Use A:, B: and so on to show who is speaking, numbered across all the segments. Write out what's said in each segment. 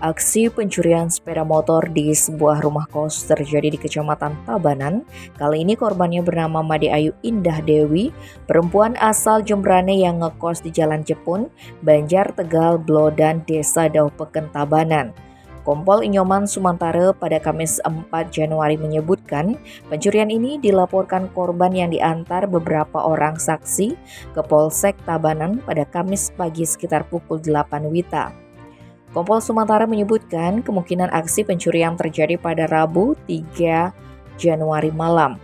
A: Aksi pencurian sepeda motor di sebuah rumah kos terjadi di Kecamatan Tabanan. Kali ini korbannya bernama Made Ayu Indah Dewi, perempuan asal Jembrane yang ngekos di Jalan Jepun, Banjar Tegal, Blodan, Desa Daupeken, Tabanan. Kompol Inyoman Sumantara pada Kamis 4 Januari menyebutkan pencurian ini dilaporkan korban yang diantar beberapa orang saksi ke Polsek Tabanan pada Kamis pagi sekitar pukul 8 WITA. Kompol Sumantara menyebutkan kemungkinan aksi pencurian terjadi pada Rabu 3 Januari malam,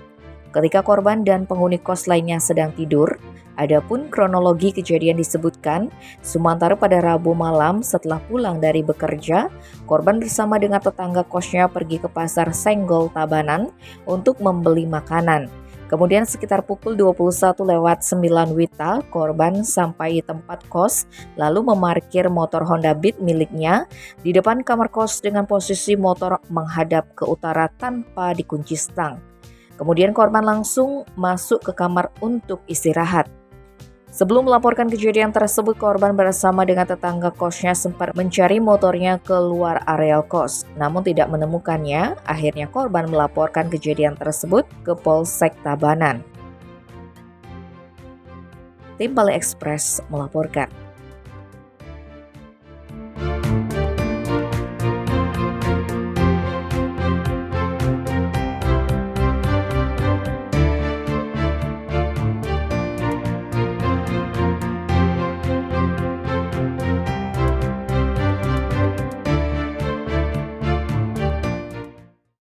A: ketika korban dan penghuni kos lainnya sedang tidur. Adapun kronologi kejadian disebutkan, Sumantara pada Rabu malam setelah pulang dari bekerja, korban bersama dengan tetangga kosnya pergi ke Pasar Senggol Tabanan untuk membeli makanan. Kemudian sekitar pukul 21.09 WITA, korban sampai di tempat kos lalu memarkir motor Honda Beat miliknya di depan kamar kos dengan posisi motor menghadap ke utara tanpa dikunci stang. Kemudian korban langsung masuk ke kamar untuk istirahat. Sebelum melaporkan kejadian tersebut, korban bersama dengan tetangga kosnya sempat mencari motornya keluar areal kos, namun tidak menemukannya. Akhirnya korban melaporkan kejadian tersebut ke Polsek Tabanan. Tim Bali Express melaporkan.